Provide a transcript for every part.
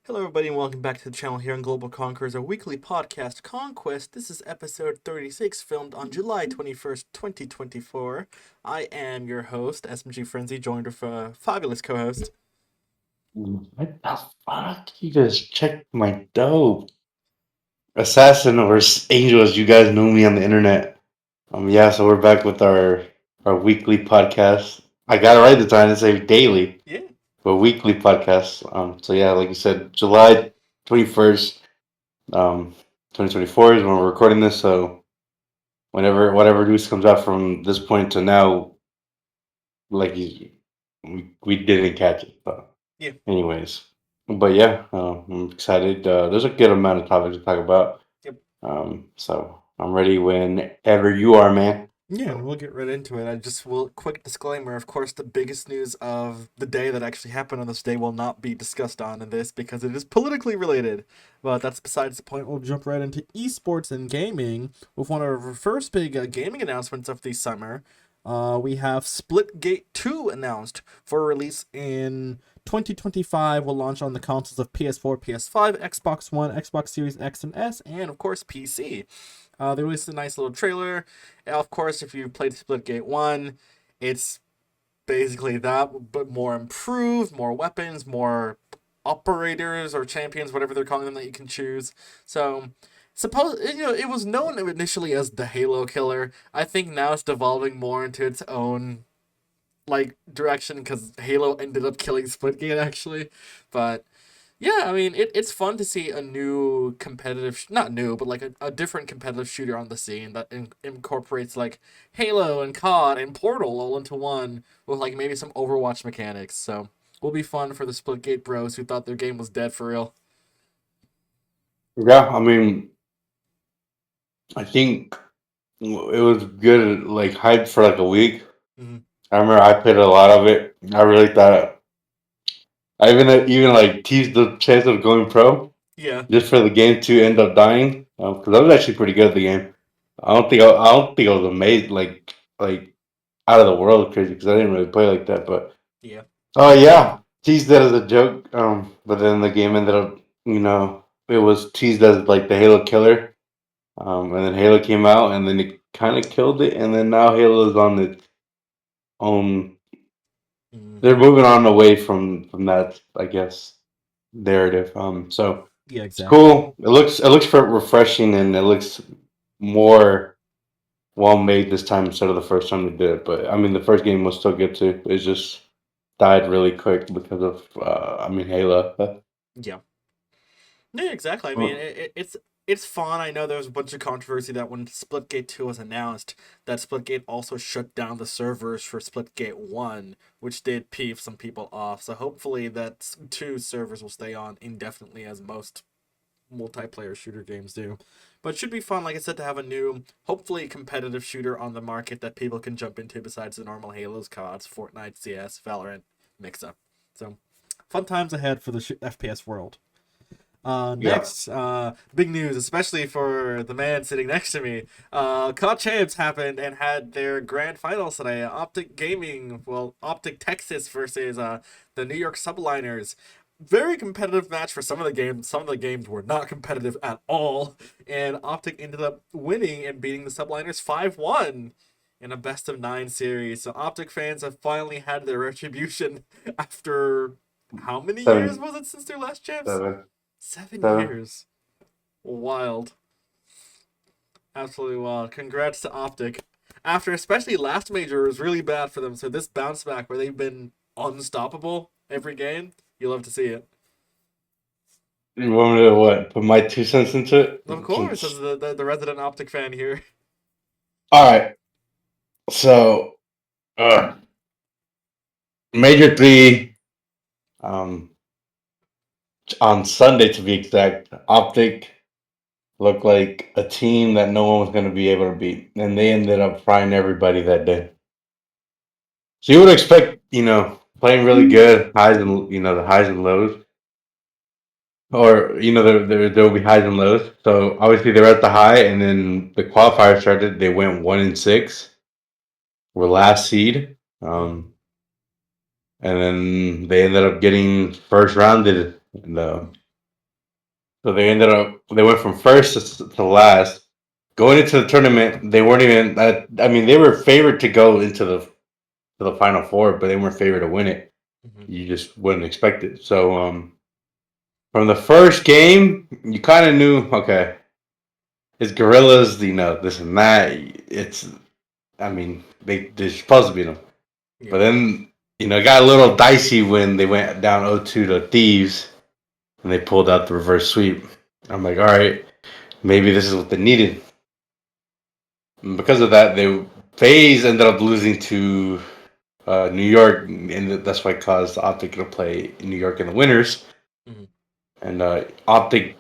Hello, everybody, and welcome back to the channel here on Global Conquerors, our weekly podcast, Conquest. This is episode 36, filmed on July 21st, 2024. I am your host, SMGFrenzy, joined with a fabulous co host. What the fuck? You just checked my dope. Assassin or Angel, as you guys know me on the internet. Yeah, so we're back with our weekly podcast. I got it right this time to say daily, Yeah, but weekly podcast. So yeah, like you said, July 21st, 2024 is when we're recording this. So whatever news comes out from this point to now, like we didn't catch it. But yeah, anyways, but yeah, I'm excited. There's a good amount of topics to talk about. yep. So I'm ready whenever you are, man. Yeah, and we'll get right into it. I just will quick disclaimer. Of course, the biggest news of the day that actually happened on this day will not be discussed on in this because it is politically related. But that's besides the point. We'll jump right into esports and gaming with one of our first big gaming announcements of the summer. We have Splitgate 2 announced for release in 2025. Will launch on the consoles of PS4, PS5, Xbox One, Xbox Series X and S, and of course PC. They released a nice little trailer. And of course, if you played Splitgate 1, it's basically that, but more improved, more weapons, more operators or champions, whatever they're calling them, that you can choose. So, it was known initially as the Halo killer. I think now it's devolving more into its own direction because Halo ended up killing Splitgate actually, but yeah, I mean, it's fun to see a new competitive, not new, but like a different competitive shooter on the scene that incorporates like Halo and COD and Portal all into one with like maybe some Overwatch mechanics. So, will be fun for the Splitgate bros who thought their game was dead for real. Yeah, I mean, I think it was good, like hyped for like a week. Mm-hmm. I remember I played a lot of it. I really thought I even like teased the chance of going pro Yeah. just for the game to end up dying. Because I was actually pretty good at the game. I don't think I was amazed like out of the world crazy because I didn't really play like that. But Yeah. oh yeah, teased that as a joke. But then the game ended up, it was teased as like the Halo killer. And then Halo came out, and then it kind of killed it. And then now Halo is on its own. They're Mm-hmm. moving on away from that, I guess, narrative. So Yeah, it's exactly. cool. It looks refreshing, and it looks more well made this time instead of the first time they did it. But I mean, the first game was still good too. It just died really quick because of Halo. Yeah. Yeah, exactly. I mean, Well, it's fun. I know there was a bunch of controversy that when Splitgate 2 was announced, that Splitgate also shut down the servers for Splitgate 1, which did peeve some people off. So hopefully that 2 servers will stay on indefinitely as most multiplayer shooter games do. But it should be fun, like I said, to have a new, hopefully competitive shooter on the market that people can jump into besides the normal Halos, CODs, Fortnite, CS, Valorant, mix-up. So, fun times ahead for the FPS world. yeah. Big news, especially for the man sitting next to me. COD Champs happened and had their grand finals today. Optic Texas versus the New York Subliners. Very competitive match for some of the games. Some of the games were not competitive at all, and Optic ended up winning and beating the Subliners 5-1 in a best of 9 series. So Optic fans have finally had their retribution after how many years Seven, was it since their last champs? seven, 7. 7 years. Wild. Absolutely wild. Congrats to Optic. After especially last major was really bad for them, so this bounce back where they've been unstoppable every game, you love to see it. You want me to what? Put my 2 cents into it? Of course, as the resident Optic fan here. All right. So, uh, Major Three, um, on Sunday to be exact, Optic looked like a team that no one was going to be able to beat, and they ended up frying everybody that day. So you would expect, playing really good, highs and the highs and lows, or there will be highs and lows. So obviously they're at the high, and then the qualifier started. They went 1-6, were last seed, Mm. and then they ended up getting first rounded. And, So they went from first to last. Going into the tournament, they weren't even. I mean, they were favored to go into the final four, but they weren't favored to win it. Hmm. You just wouldn't expect it. So from the first game, you kind of knew, okay, it's gorillas, this and that. It's, I mean, they're supposed to beat them. But Yeah. then, it got a little dicey when they went down 0-2 to Thieves and they pulled out the reverse sweep. I'm like, all right, maybe this is what they needed. And because of that, FaZe ended up losing to New York, and that's why it caused Optic to play in New York in the winners. Hmm. And Optic,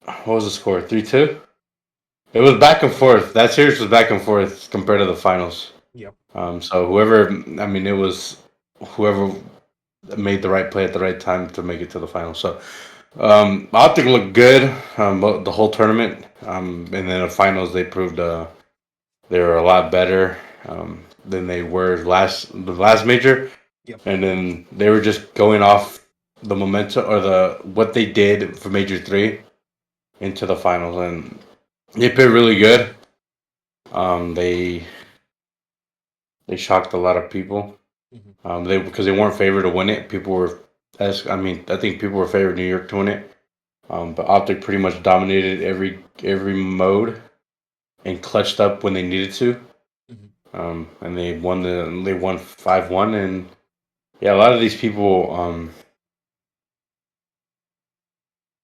what was the score? 3-2? It was back and forth. That series was back and forth compared to the finals. Yeah. So whoever, I mean, it was whoever made the right play at the right time to make it to the final. So Optic looked good the whole tournament, and then the finals they proved they were a lot better than they were the last major, Yep. and then they were just going off the momentum or the what they did for Major 3 into the finals, and they played really good. They shocked a lot of people. Hmm. They because they weren't favored to win it. People were, as I mean, I think people were favored New York to win it. But Optic pretty much dominated every mode and clutched up when they needed to. Hmm. And they won 5-1, and yeah, a lot of these people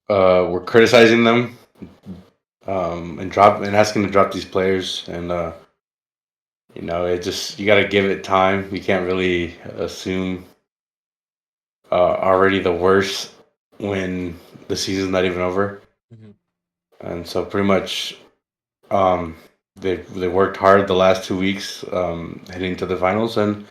were criticizing them and asking to drop these players, and it just you got to give it time. You can't really assume already the worst when the season's not even over. Hmm. And so pretty much um, they worked hard the last 2 weeks heading to the finals, and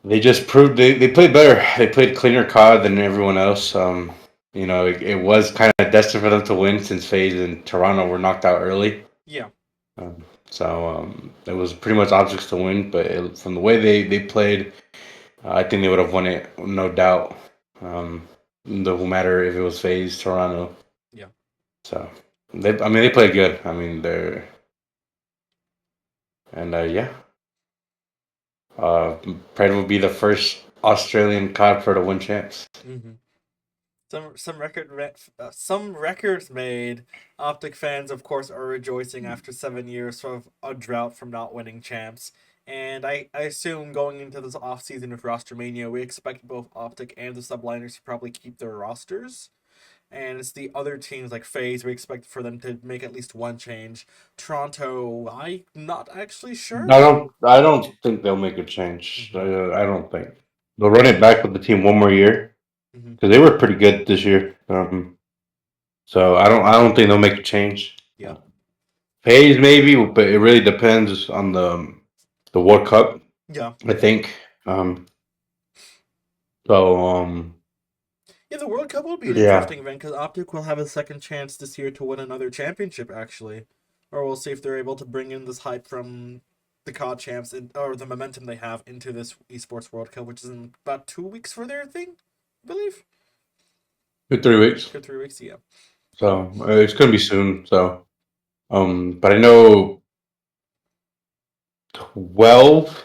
they just proved they played better. They played cleaner COD than everyone else. It was kind of destined for them to win since FaZe and Toronto were knocked out early. Yeah. So it was pretty much objects to win, but from the way they played, I think they would have won it, no doubt. No matter if it was FaZe, Toronto. Yeah. So they played good. I mean, yeah. Pred will be the first Australian COD pro to win champs. Hmm. Some records made. Optic fans, of course, are rejoicing after 7 years of a drought from not winning champs. And I assume going into this offseason with roster mania, we expect both Optic and the subliners to probably keep their rosters. And it's the other teams like FaZe, we expect for them to make at least one change. Toronto, I'm not actually sure. I don't think they'll make a change. Hmm. I don't think they'll run it back with the team one more year Hmm. because they were pretty good this year. So I don't think they'll make a change. Yeah. FaZe maybe, but it really depends on the World Cup. Yeah. I think. So Yeah, the World Cup will be an yeah. interesting event because Optic will have a second chance this year to win another championship, actually. Or we'll see if they're able to bring in this hype from the COD Champs or the momentum they have into this esports World Cup, which is in about 2 weeks for their thing, I believe. 2-3 weeks. 2 or 3 weeks, yeah. So it's gonna be soon. So but I know 12.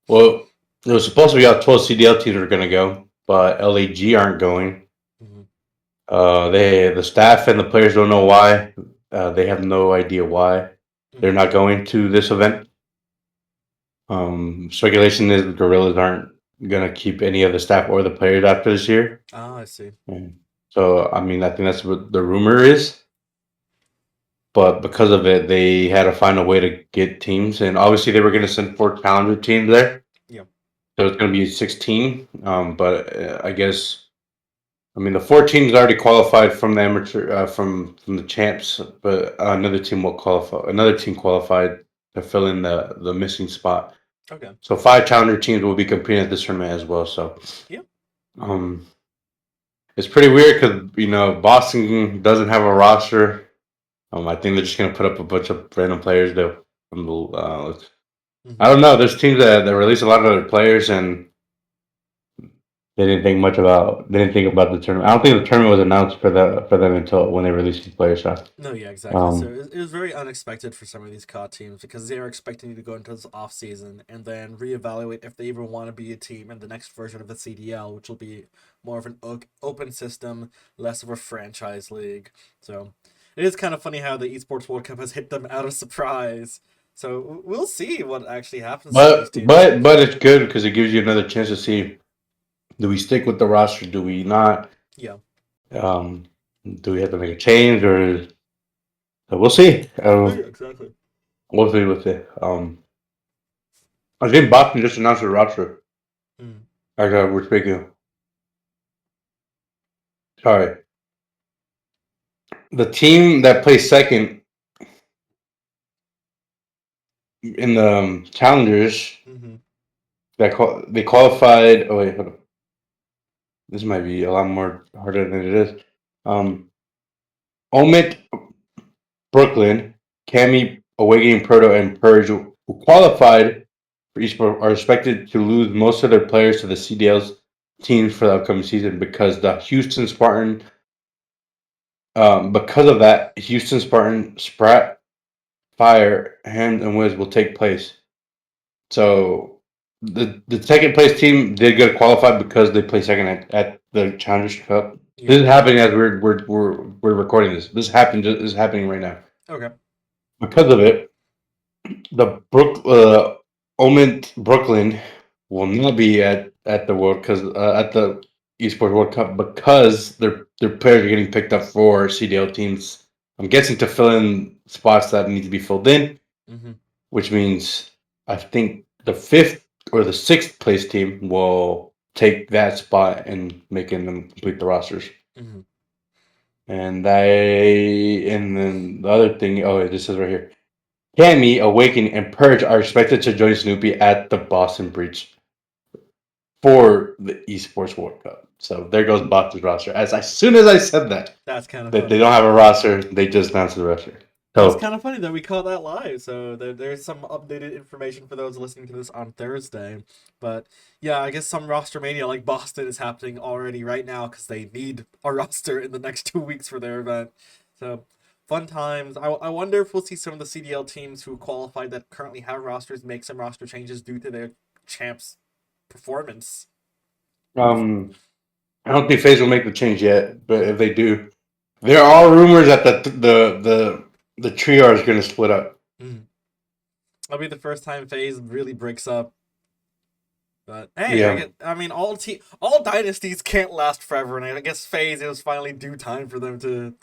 Well, it was supposed to be out 12 CDL teams are gonna go, but LAG aren't going. Hmm. The staff and the players don't know why. They have no idea why they're Hmm. not going to this event. Speculation is the Gorillas aren't gonna keep any of the staff or the players after this year. Ah, I see. So I mean, I think that's what the rumor is. But because of it, they had to find a way to get teams, and obviously they were going to send 4 teams there. Yeah. So it's going to be 16. But I guess I mean the 4 teams already qualified from the amateur from the champs, but another team will qualify. Another team qualified to fill in the missing spot. Okay. So 5 challenger teams will be competing at this tournament as well. So Yeah. um, it's pretty weird because Boston doesn't have a roster. I think they're just gonna put up a bunch of random players. I Hmm. don't know. There's teams that release a lot of their players, and they didn't think much about. They didn't think about the tournament. I don't think the tournament was announced for them until when they released these players. So, No, yeah, exactly. So um, it was very unexpected for some of these COD teams because they were expecting to go into this off season and then reevaluate if they even want to be a team in the next version of the CDL, which will be more of an open system, less of a franchise league. So it is kind of funny how the Esports World Cup has hit them out of surprise. So we'll see what actually happens to some of these but teams. but but it's good because it gives you another chance to see, do we stick with the roster? Do we not? Yeah. Um, do we have to make a change, or so we'll see. Oh, yeah, exactly. We'll see with it. I think Boston just announced their roster. Mm. We're speaking. Sorry, the team that placed second in the challengers Mm-hmm. they qualified. Oh wait, hold on. This might be a lot more harder than it is. Omit Brooklyn, Cami, Awakening Proto, and Purge, who qualified for esports, are expected to lose most of their players to the CDL's teams for the upcoming season because the Houston Spartan. Because of that, Houston Spartan, Sprat, Fire, Hand, and Wiz will take place. So the second place team did get qualified because they play second at the Challengers Cup. Yeah. This is happening as we're recording this. This is happening right now. Okay. Because of it, the Omint Brooklyn will not be at the World because at the Esports World Cup because their players are getting picked up for CDL teams. I'm guessing to fill in spots that need to be filled in, Mm-hmm. which means I think the fifth or the sixth place team will take that spot and making them complete the rosters. Mm-hmm. And then the other thing, oh, this is right here. Cammy, Awakening, and Purge are expected to join Snoopy at the Boston Breach for the Esports World Cup. So there goes Boston's roster. As soon as I said That's kind of that they funny. don't have a roster, they just announced the roster. That's So kind of funny that we caught that live. So there's some updated information for those listening to this on Thursday. But yeah, I guess some roster mania like Boston is happening already right now because they need a roster in the next 2 weeks for their event. So fun times. I wonder if we'll see some of the CDL teams who qualified that currently have rosters make some roster changes due to their champs performance. I don't think FaZe will make the change yet, but if they do, there are rumors that the trio is going to split up. Mm. That'll be the first time FaZe really breaks up. But hey, Yeah, I mean, all dynasties can't last forever, and I guess FaZe, it was finally due time for them to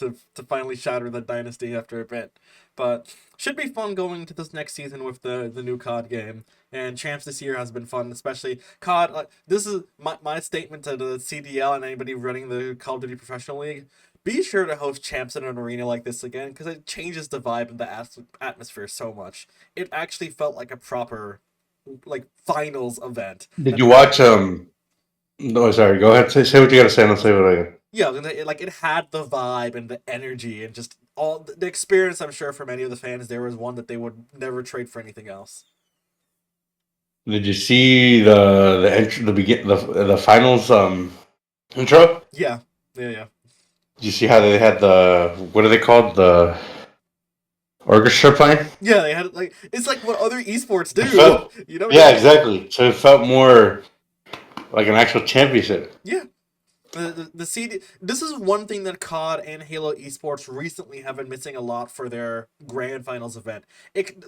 finally shatter that dynasty after a bit. But should be fun going into this next season with the new COD game. And Champs this year has been fun, especially COD. This is my statement to the CDL and anybody running the Call of Duty Professional League. Be sure to host Champs in an arena like this again because it changes the vibe and the atmosphere so much. It actually felt like a proper finals event did that you had watch? No, sorry. Go ahead. Say what you got to say, and I'll say what I got. yeah, it had the vibe and the energy and just all the experience. I'm sure for many of the fans, there was one that they would never trade for anything else. Did you see the finals intro? Yeah, yeah, yeah, Did you see how they had the, what are they called, the orchestra playing? yeah. They had it's like what other esports It do. felt, You don't yeah, need exactly. So it felt more like an actual championship. yeah. The CD. This is one thing that COD and Halo Esports recently have been missing a lot for their grand finals event.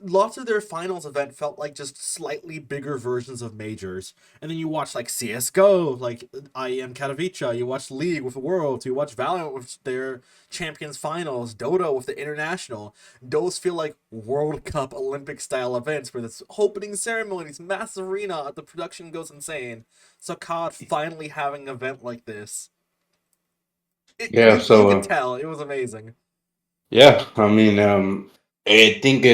Lots of their finals event felt like just slightly bigger versions of majors. And then you watch like CS:GO, like IEM Katowice. You watch League with the Worlds. You watch Valorant with their Champions Finals. Dota with the International. Those feel like World Cup Olympic style events where this opening ceremonies, massive arena, the production goes insane. So COD finally having an event like this, Yeah, you so could tell it was amazing. yeah, I mean, I think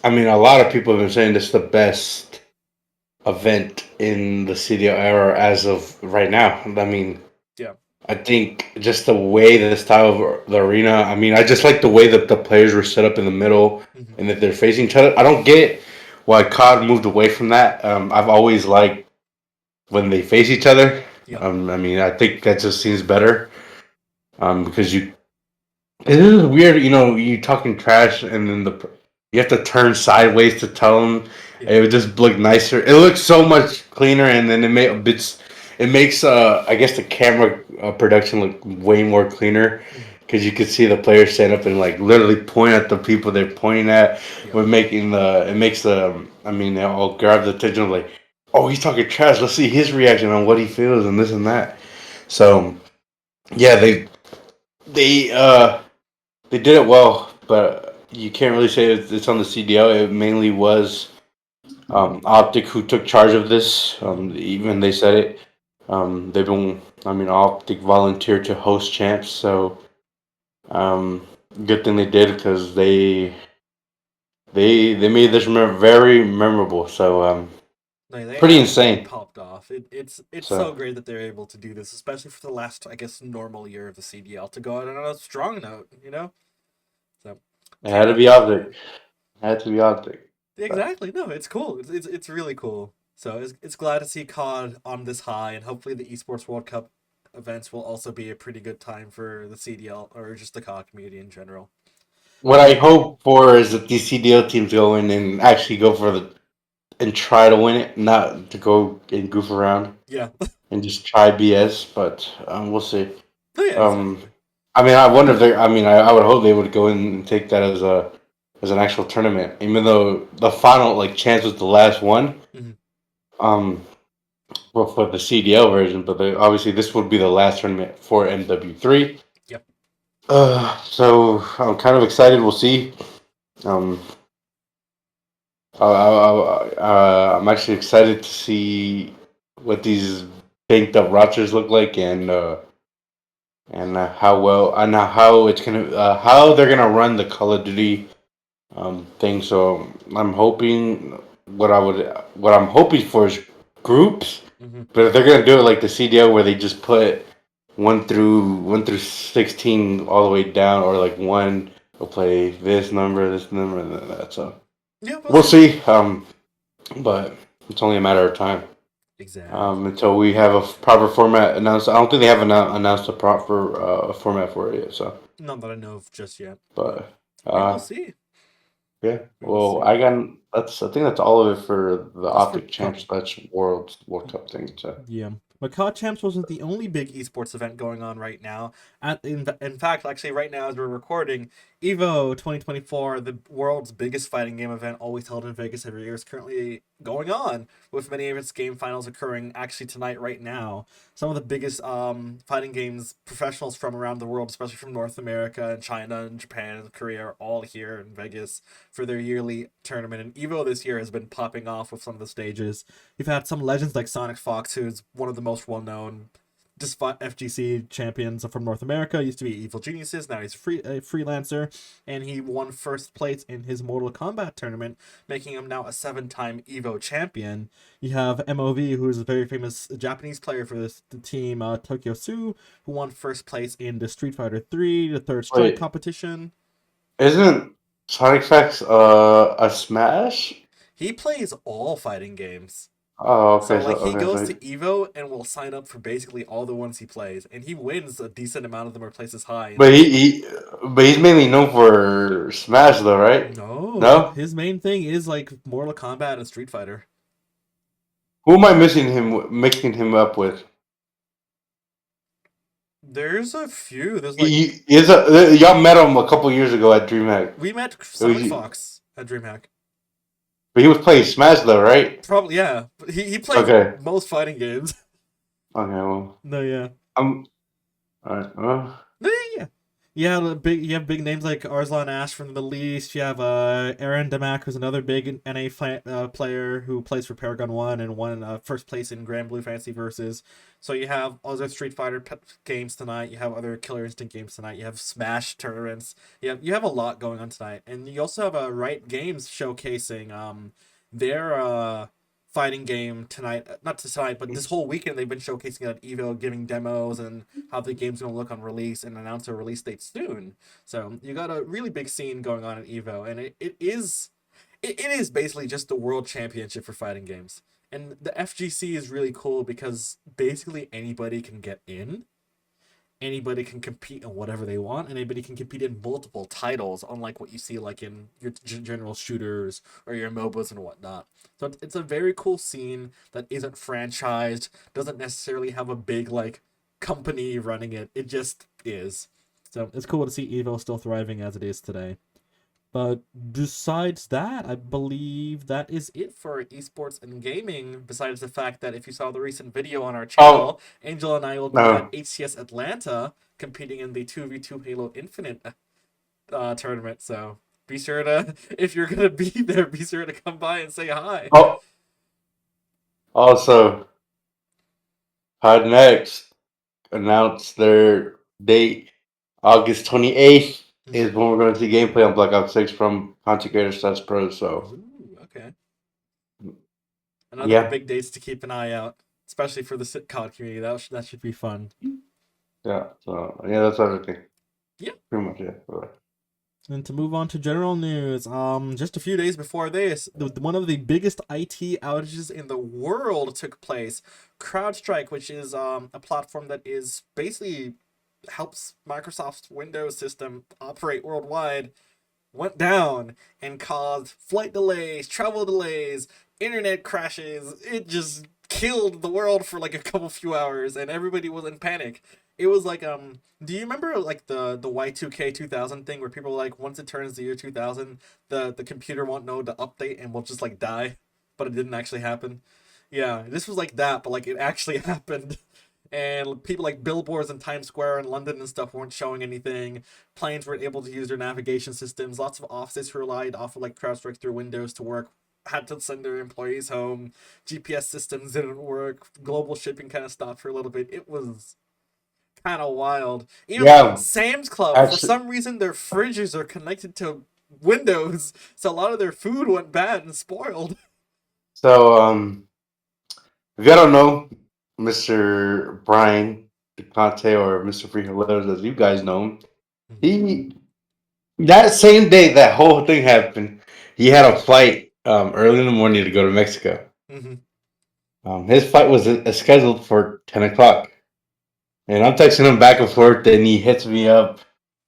I mean, a lot of people have been saying this is the best event in the CDL era as of right now. I mean, Yeah. I think just the way the style of the arena. I mean, I just like the way that the players were set up in the middle Mm-hmm. and that they're facing each other. I don't get why COD moved away from that. I've always liked when they face each other. Yep. I mean, I think that just seems better. Because it is weird, you talking trash and then you have to turn sideways to tell them. Yeah. It would just look nicer. It looks so much cleaner, and then it makes I guess the camera production look way more cleaner Mhm. because you could see the players stand up and like literally point at the people they're pointing at. Yep. With making the it makes the I mean I'll grab the attention of like, oh, he's talking trash. Let's see his reaction on what he feels and this and that. So yeah, they they did it well, but you can't really say it's on the CDL. It mainly was Optic who took charge of this. Mhm. Even they said it. They've been, I mean, Optic volunteered to host champs, so um, good thing they did because they made this very memorable. So No, they pretty absolutely insane. popped off. It's so So great that they're able to do this, especially for the last, I guess, normal year of the CDL to go out on a strong note, you know? So it had to can't be Optic. uh It had to be Optic. So exactly. No, it's cool. It's really cool. So it's glad to see COD on this high, and hopefully the Esports World Cup events will also be a pretty good time for the CDL or just the COD community in general. what I hope for is that these CDL teams go in and actually go for the and try to win it, not to go and goof around Yeah. and just try BS. But we'll see. Oh yeah, Um, exactly. I mean, I wonder if they. I mean, I would hope they would go in and take that as an actual tournament, even though the final like chance was the last one. Hmm. Um, well, for the CDL version, but obviously this would be the last tournament for MW3. Yep. So I'm kind of excited. We'll see. Um, I'm actually excited to see what these banked up rosters look like and how well and how it's gonna how they're gonna run the Call of Duty thing. So I'm hoping what I'm hoping for is groups, Hmm. but if they're gonna do it like the CDL where they just put 1 through 16 all the way down, or like one will play this number, and then that. So Yeah, we'll we'll see. see. But it's only a matter of time Exactly. until we have a proper format announced. I don't think they have announced a proper format for it yet. So, Not that I know of just yet, but but we will uh, see. yeah. We will Well, see. I think that's all of it for the That's for Optic COD. Champs World Cup thing. So, Yeah. But COD Champs wasn't the only big esports event going on right now. In fact, actually, right now as we're recording, EVO 2024, the world's biggest fighting game event, always held in Vegas every year, is currently going on, with many of its game finals occurring actually tonight, right now. Some of the biggest fighting games professionals from around the world, especially from North America and China and Japan and Korea, are all here in Vegas for their yearly tournament. And EVO this year has been popping off with some of the stages. You've had some legends like Sonic Fox, who's one of the most well-known just FGC champions from North America. Used to be Evil Geniuses, now he's a freelancer, and he won first place in his Mortal Kombat tournament, making him now a seven-time Evo champion. You have MOV, who is a very famous Japanese player for the team Tokyo Sue, who won first place in the Street Fighter 3, the Third Strike wait, competition. isn't Sonic Facts a Smash? He plays all fighting games. Oh, So like he okay, goes so to Evo and will sign up for basically all the ones he plays, and he wins a decent amount of them or places high in but those. he's mainly known for Smash though, right? No, No. his main thing is like Mortal Kombat and Street Fighter. Who am I mixing him up with? There's a few. There's like He is a y'all met him a couple years ago at DreamHack. we met It was Sonic Fox at DreamHack. but he was playing Smash though, right? Probably yeah, but he plays Okay. most fighting games. Okay. Well, No, yeah. I'm all right. Well, Yeah, yeah. You have big names like Arslan Ash from the Middle East. You have Aaron Damak, who's another big player who plays for Paragon One and won first place in Grand Blue Fantasy Versus. So you have other Street Fighter games tonight. You have other Killer Instinct games tonight. You have Smash tournaments. You have a lot going on tonight, and you also have Riot Games showcasing their fighting game tonight. Not tonight, but this whole weekend they've been showcasing it at Evo, giving demos and how the game's going to look on release and announce a release date soon. So you got a really big scene going on at Evo, and it is it is basically just the world championship for fighting games. And the FGC is really cool because basically anybody can get in, anybody can compete in whatever they want, and anybody can compete in multiple titles, unlike what you see like in your general shooters or your MOBAs and whatnot. So it's a very cool scene that isn't franchised, doesn't necessarily have a big like company running it. It just is. So it's cool to see Evo still thriving as it is today. But besides that, I believe that is it for esports and gaming. Besides the fact that if you saw the recent video on our Oh channel, Angel and I will be at no. HCS Atlanta competing in the 2v2 Halo Infinite tournament. So be sure to, if you're going to be there, be sure to come by and say hi. Oh, also, Pod Next announced their date. August 28th is when we're going to see gameplay on Black Ops 6 from Conquerors Pro. So, Ooh, okay. Another yeah, big dates to keep an eye out, especially for the COD community. That should be fun. yeah. So, yeah, that's everything. Yeah. Pretty much it. And to move on to general news, just a few days before this, one of the biggest IT outages in the world took place. CrowdStrike, which is a platform that is basically helps Microsoft's Windows system operate worldwide, went down and caused flight delays, travel delays, internet crashes. It just killed the world for like a couple few hours, and everybody was in panic. It was like do you remember like the Y2K 2000 thing where people were like once it turns the year 2000, the computer won't know to update and will just like die, but it didn't actually happen. Yeah, this was like that, but like it actually happened. And people like billboards in Times Square in London and stuff weren't showing anything. Planes weren't able to use their navigation systems. Lots of offices who relied off of like CrowdStrike through Windows to work had to send their employees home. GPS systems didn't work. Global shipping kind of stopped for a little bit. It was kind of wild. Even Yeah, Sam's Club, for actually, some reason, their fridges are connected to Windows, so a lot of their food went bad and spoiled. so, if you don't know, Mr. Brian DeConte or Mr. Freaking Letters, as you guys know him, he that same day that whole thing happened, he had a flight early in the morning to go to Mexico. Mm-hmm. His flight was scheduled for 10 o'clock, and I'm texting him back and forth. And he hits me up.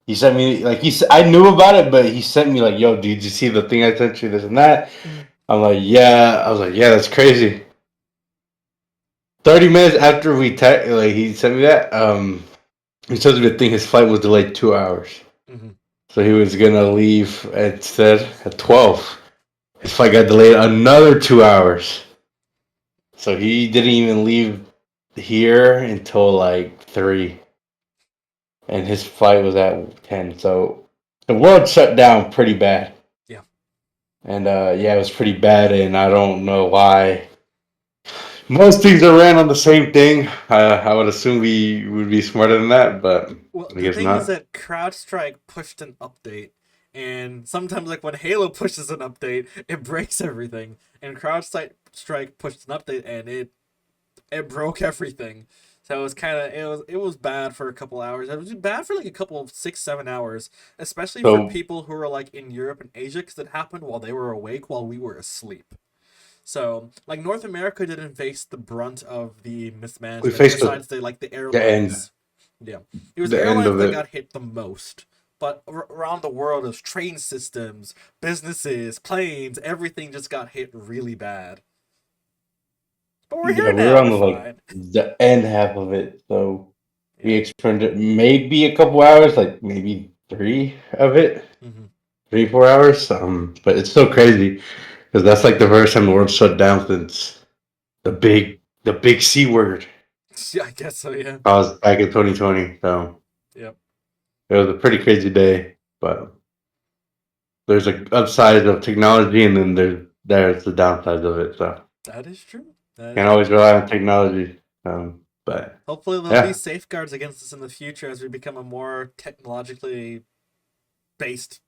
He sent me like I knew about it, but he sent me like, "Yo, did you see the thing I sent you? This and that." Mm-hmm. I'm like, "Yeah." I was like, "Yeah, that's crazy." 30 minutes after he sent me that. He says the thing his flight was delayed 2 hours, Mm-hmm. so he was gonna leave instead at 12. His flight got delayed another 2 hours. So he didn't even leave here until like 3, and his flight was at 10. So the world shut down pretty bad, Yeah. and yeah, it was pretty bad. And I don't know why. Most things are ran on the same thing. I would assume we would be smarter than that, but Well, I the guess thing is not. that CrowdStrike pushed an update, and sometimes, like when Halo pushes an update, it breaks everything. And CrowdStrike pushed an update, and it broke everything. So it was kind of it was bad for a couple hours. It was bad for like a couple of 6-7 hours, especially for So people who are like in Europe and Asia, because it happened while they were awake, while we were asleep. So like North America didn't face the brunt of the we mismanagement, faced besides like the the end, airlines. Yeah, it was the end airlines of that it. got hit the most. But around the world, there's train systems, businesses, planes, everything just got hit really bad. But we're Yeah, here we were now. on We're like fine. the end half of it, so we Yeah. experienced it maybe a couple hours, like maybe three of it, Hmm. 3 4 hours. But it's still crazy because that's like the first time the world shut down since the big C word Yeah, I guess so. Yeah. caused back in 2020. So Yep. it was a pretty crazy day, but there's a upside of technology, and then there's the downsides of it. So That is true. That is can't always very rely true. on technology. But Hopefully, there'll be yeah, safeguards against this in the future as we become a more technologically based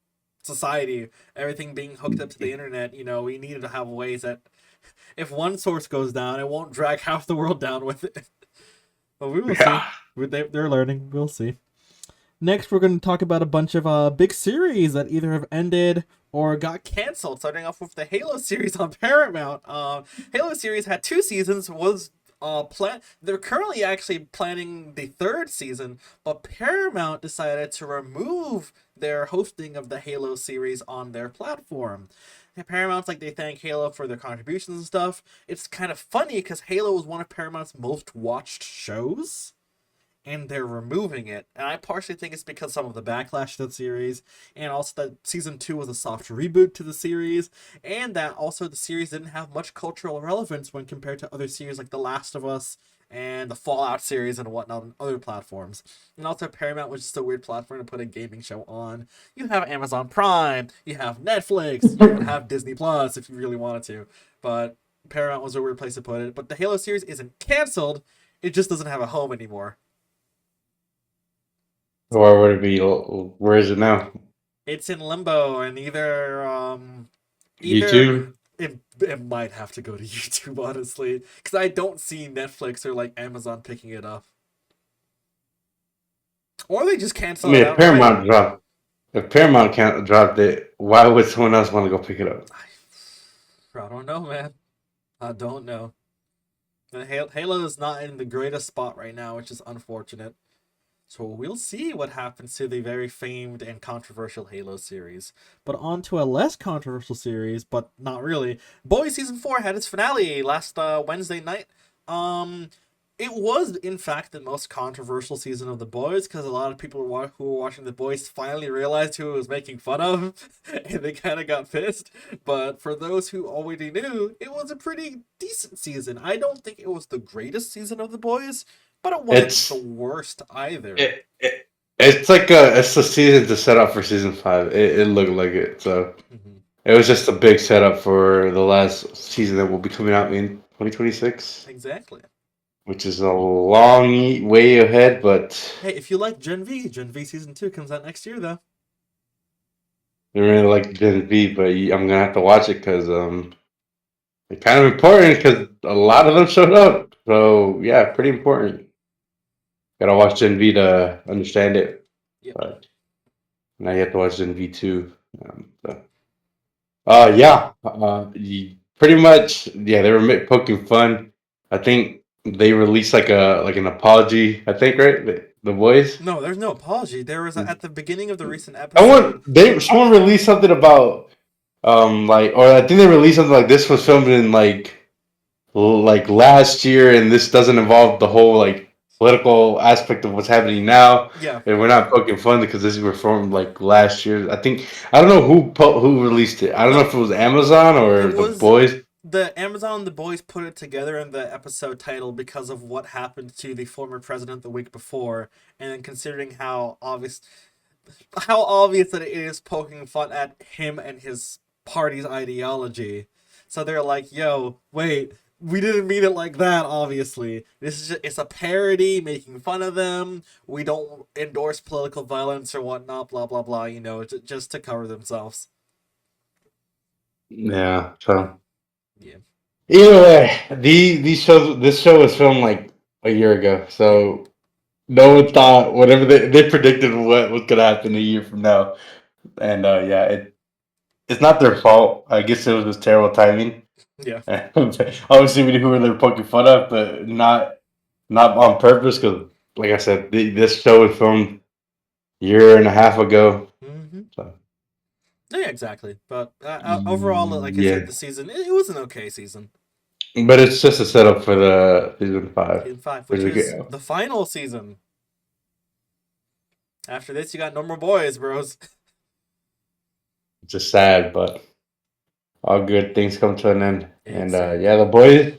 society. Everything being hooked up to the internet, we need to have ways that if one source goes down, it won't drag half the world down with it. But we will see. yeah. They're learning. We'll see. Next, we're going to talk about a bunch of big series that either have ended or got canceled. Starting off with the Halo series on Paramount. Halo series had 2 seasons. Was They're currently actually planning the third season, but Paramount decided to remove their hosting of the Halo series on their platform. And Paramount's like they thank Halo for their contributions and stuff. It's kind of funny because Halo was one of Paramount's most watched shows and they're removing it. And I partially think it's because some of the backlash to the series, and also that season 2 was a soft reboot to the series, and that also the series didn't have much cultural relevance when compared to other series like The Last of Us and the Fallout series and whatnot on other platforms. And also Paramount was just a weird platform to put a gaming show on. You have Amazon Prime, you have Netflix, you even have Disney Plus if you really wanted to. But Paramount was a weird place to put it. But the Halo series isn't canceled, it just doesn't have a home anymore. Or would it be? Where is it now? It's in limbo, and either YouTube. it might have to go to YouTube, honestly, because I don't see Netflix or like Amazon picking it up, or they just I cancel mean, it if outright. Paramount dropped, if Paramount can't dropped it, why would someone else want to go pick it up? I don't know, man. I don't know. Halo is not in the greatest spot right now, which is unfortunate. So we'll see what happens to the very famed and controversial Halo series. But on to a less controversial series, but not really. Boys Season 4 had its finale last Wednesday night. Um, it was, in fact, the most controversial season of The Boys because a lot of people who were watching The Boys finally realized who it was making fun of, and they kind of got pissed. But for those who already knew, it was a pretty decent season. I don't think it was the greatest season of The Boys, but it wasn't the It's worst either. it's a season to set up for season 5. It looked like it, so Hmm. it was just a big setup for the last season that will be coming out in 2026, Exactly. which is a long way ahead. But Hey, if you like Gen V season 2 comes out next year though. I really like Gen V, but I'm gonna have to watch it because it's kind of important because a lot of them showed up. So yeah, pretty important. Gotta watch Gen V to understand it. Yep. But now you have to watch Gen V too. So. Yeah. Pretty much. Yeah, they were poking fun. I think they released like an apology. I think right, the boys. No, there's no apology. There was at the beginning of the recent Someone episode. someone released something about like, or I think they released something like this was filmed in like last year, and this doesn't involve the whole like political aspect of what's happening now. Yeah, And we're not poking fun because this was from like last year. I don't know who released it. I don't know no, if it was Amazon it or the was boys. the Amazon the boys put it together in the episode title because of what happened to the former president the week before, and then considering how obvious that it is poking fun at him and his party's ideology. So they're like, "Yo, wait, we didn't mean it like that. Obviously, it's a parody making fun of them. We don't endorse political violence or whatnot. Blah blah blah. Just to cover themselves." Yeah. So Yeah, either way, these shows this show was filmed like a year ago. yeah, So no one thought whatever they predicted what was gonna happen a year from now. And yeah, it's not their fault. I guess it was just terrible timing. yeah. Obviously, we knew who they were poking fun at, but not on purpose. Because, like I said, this show was filmed a year and a half ago. Mm-hmm. So Yeah, exactly. But overall, like I said, yeah, the season it was an okay season. but it's just a setup for the season 5, Season 5, which which we is get. the final season. After this, you got no more boys, bros. It's just sad, but all good things come to an end. And yeah, Exactly. the boys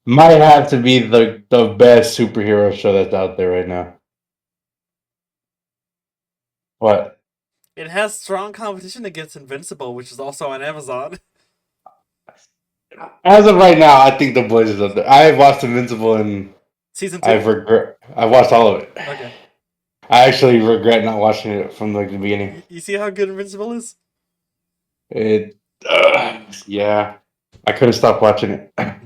might have to be the best superhero show that's out there right now. What? It has strong competition against Invincible, which is also on Amazon. As of right now, I think the boys is up there. I watched Invincible and Season I've 2? regret. I watched all of it. Okay. I actually regret not watching it from like the beginning. You see how good Invincible is? It, yeah, I couldn't stop watching it, and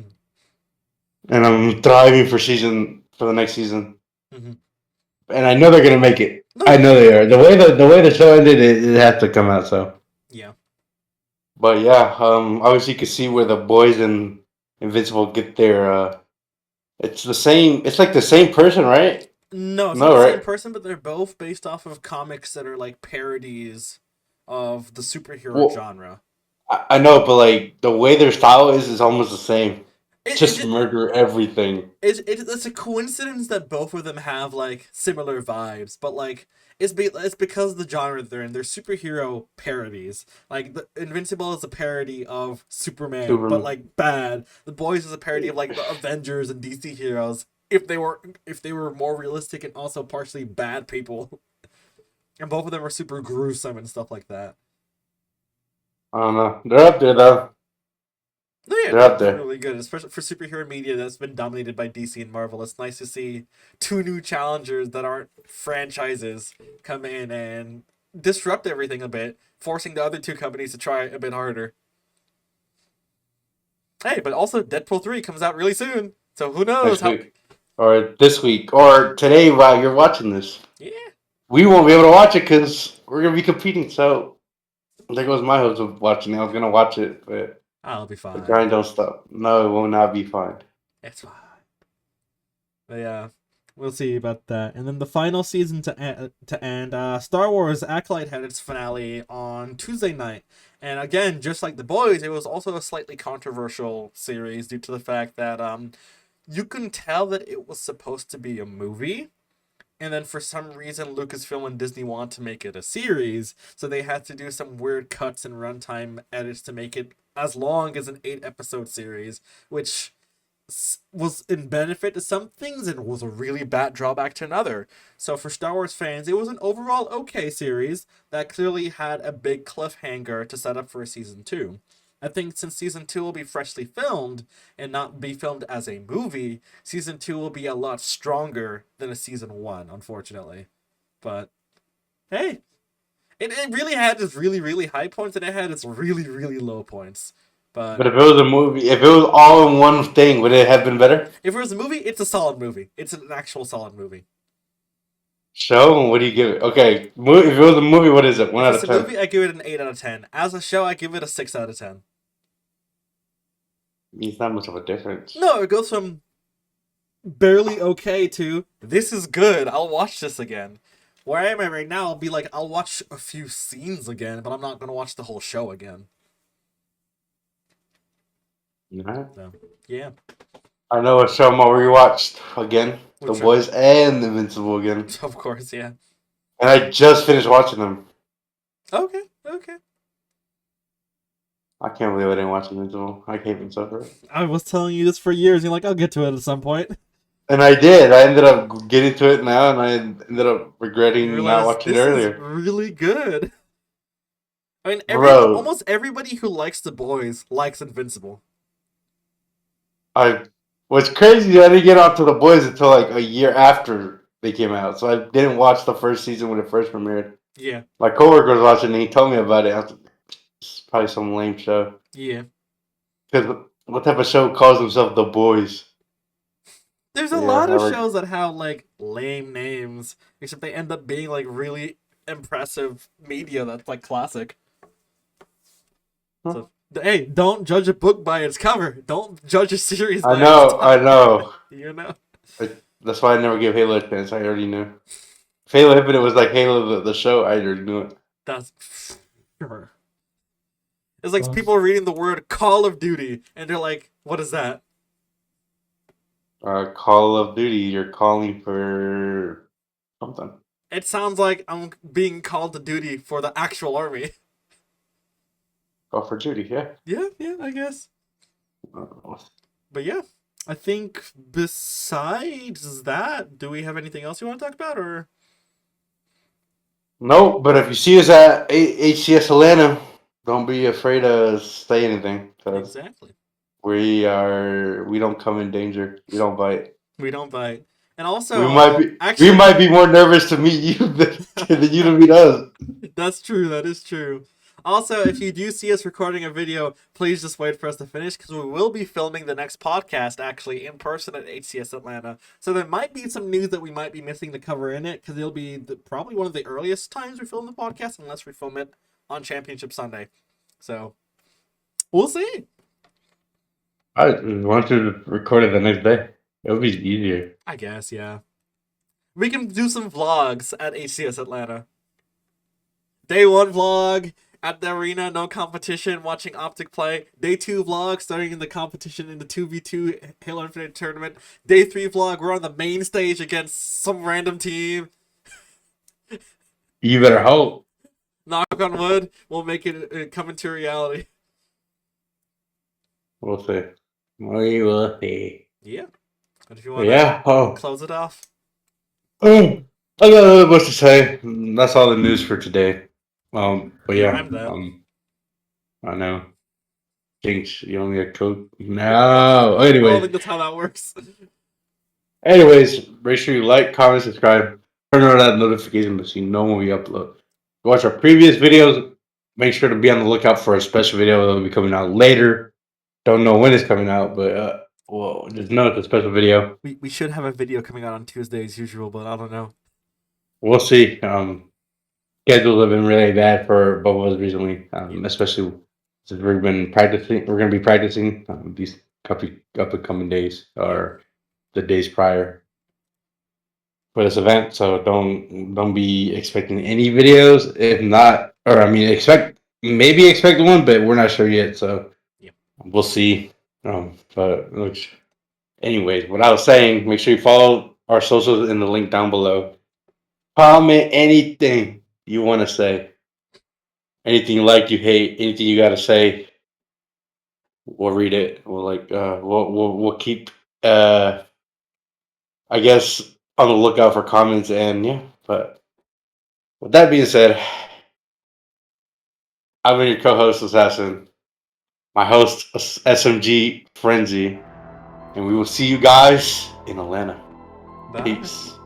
Mm-hmm. I'm thriving for the next season. Mm-hmm. and I know they're gonna make it. No, I yeah, know they are. The way the show ended, it had to come out. So, yeah. but yeah, obviously you can see where the boys and Invincible get their. It's the same. It's like the same person, right? No, it's not No, the same right? person, but they're both based off of comics that are like parodies of the superhero Well, genre. I know, but like the way their style is almost the same. It, Just it murder everything. it's a coincidence that both of them have like similar vibes, but like it's because of the genre they're in. They're superhero parodies. Like the Invincible is a parody of Superman, but Super. like bad. The Boys is a parody of like the Avengers and DC heroes. If they were more realistic and also partially bad people, and both of them are super gruesome and stuff like that. I don't know. They're up there though. No, yeah, They're they're, up they're there. really good, especially for superhero media that's been dominated by DC and Marvel. It's nice to see two new challengers that aren't franchises come in and disrupt everything a bit, forcing the other two companies to try a bit harder. Hey, but also Deadpool 3 comes out really soon, so who knows Next how. week, or this week, or today while you're watching this. Yeah, We won't be able to watch it because we're gonna be competing. So there goes my hopes of watching it. I was gonna watch it, but I'll be the fine. grind don't stop. No, it will not be fine. It's fine. But yeah, we'll see about that. And then the final season to end, Star Wars Acolyte had its finale on Tuesday night. And again, just like The Boys, it was also a slightly controversial series due to the fact that you can tell that it was supposed to be a movie. And then for some reason, Lucasfilm and Disney want to make it a series, so they had to do some weird cuts and runtime edits to make it as long as an 8 episode series, which was in benefit to some things and was a really bad drawback to another. So for Star Wars fans, it was an overall okay series that clearly had a big cliffhanger to set up for a season 2. I think since season 2 will be freshly filmed and not be filmed as a movie, season 2 will be a lot stronger than a season 1, unfortunately. But hey, it really had its really, really high points and it had its really, really low points. But But if it was a movie, if it was all in one thing, would it have been better? if it was a movie, it's a solid movie. It's an actual solid movie. Show? What do you give it? Okay, if it was a movie, what is it? One If out it's of a 10. movie, I give it an 8 out of 10. As a show, I give it a 6 out of 10. It's not much of a difference. No, it goes from barely okay to this is good. I'll watch this again. Where I am at right now, I'll be like, I'll watch a few scenes again, but I'm not going to watch the whole show again. Nah. So, yeah. I know a show I'm gonna rewatched again. The Which show? Boys and Invincible again. Of course, yeah. And I just finished watching them. Okay, okay. I can't believe I didn't watch Invincible. I hate myself for it. I was telling you this for years. You're like, I'll get to it at some point. And I did. I ended up getting to it now, and I ended up You regretting not realize watching it this is earlier. really good. I mean, Bro, almost everybody who likes The Boys likes Invincible. I what's crazy, I didn't get onto the boys until like a year after they came out. So I didn't watch the first season when it first premiered. Yeah, My coworker was watching it and he told me about it. I was like, it's probably some lame show. yeah. Because what type of show calls himself The Boys? There's a But yeah, lot of shows that have like lame names, except they end up being like really impressive media that's like classic. So hey, don't judge a book by its cover. Don't judge a series I by its know, I title. know. You know? That's why I never give Halo a chance. I already knew. If Halo Infinite was like Halo the show, I already knew it. That's sure. It's like people reading the word Call of Duty and they're like, what is that? Call of Duty, you're calling for something. It sounds like I'm being called to duty for the actual army. Call for Duty, yeah. Yeah, I guess. But yeah, I think besides that, do we have anything else you want to talk about, or? No, but if you see us at HCS Atlanta, don't be afraid to say anything because Exactly. we don't come in danger. We don't bite. We don't bite. And We also, might be we actually, might be more nervous to meet you than you to meet us. that's true. That is true. Also, if you do see us recording a video, please just wait for us to finish because we will be filming the next podcast actually in person at HCS Atlanta. So there might be some news that we might be missing to cover in it because it'll be probably one of the earliest times we film the podcast unless we film it on Championship Sunday. So we'll see. I want to record it the next day. It would be easier. I guess, yeah. We can do some vlogs at HCS Atlanta. Day 1 vlog at the arena, no competition, watching Optic play. Day 2 vlog, starting in the competition in the 2v2 Halo Infinite tournament. Day 3 vlog, we're on the main stage against some random team. You better hope. Knock on wood, we'll make it come into reality. We'll see. We will see. Yeah. But if you want to Yeah. close it off. I got nothing much to say. That's all the news for today. But You yeah. rhymed that. I know. Jinx, you only a coat. No. I don't Anyways, think that's how that works. make sure you like, comment, subscribe, turn on that notification so you know when we upload. Watch our previous videos. Make sure to be on the lookout for a special video that will be coming out later. Don't know when it's coming out, but well, just know it's a special video. We should have a video coming out on Tuesday as usual, but I don't know. We'll see. Schedules have been really bad for both of us recently, especially since we've been practicing. We're going to be practicing these couple up and coming days or the days prior for this event. So don't be expecting any videos. If not, or I mean, expect one, but we're not sure yet. So Yep. we'll see. But anyways, what I was saying, make sure you follow our socials in the link down below. Comment anything you want to say. Anything you like, you hate, anything you got to say. We'll read it. We'll keep I guess on the lookout for comments and yeah. But with that being said, I've been your co-host Assassin, my host SMG Frenzy, and we will see you guys in Atlanta. Bye. Peace.